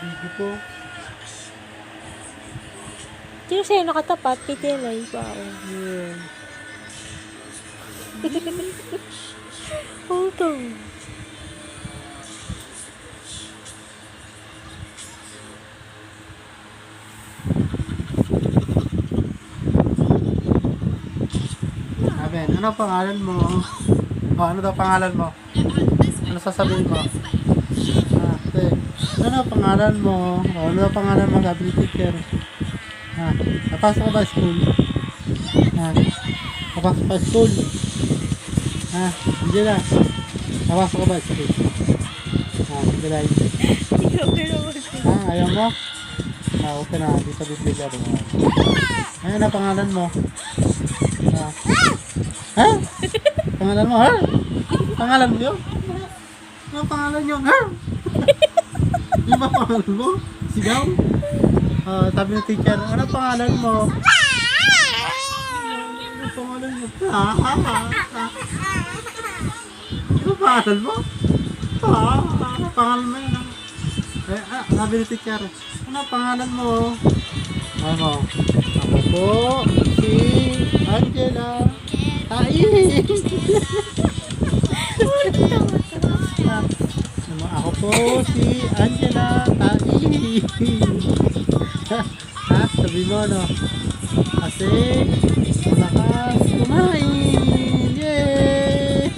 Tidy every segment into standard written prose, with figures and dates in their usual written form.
Sige po. Sino sa'yo nakatapat? Kay Telay pa. Yeah. Oo to. Aben, ano pangalan mo? Ano daw pangalan mo? Ano sasabihin mo? Ano pangalan mo? Ano daw pangalan mo? Gabi teacher. Napasok ka ba school? Napasok ka school? Hindi na. Napasok ka ba school? Hindi na. Ayaw mo? Okay na. Di sa bibigyan mo. Ano na pangalan mo? Pangalan mo, ha? Pangalan mo yun? Ano pangalan yun, ha? Yung ba pangalan mo? Sigaw? Sabi ng teacher, ano pangalan mo? Ano pangalan mo? Ano pangalan mo? Ano pangalan mo yun? Sabi ng teacher, ano pangalan mo? Ano? Ako po, si Angela. Ako po si Angela Tai. Sabi mo no? Kasi malakas kumain. Yay!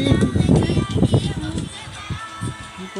Ang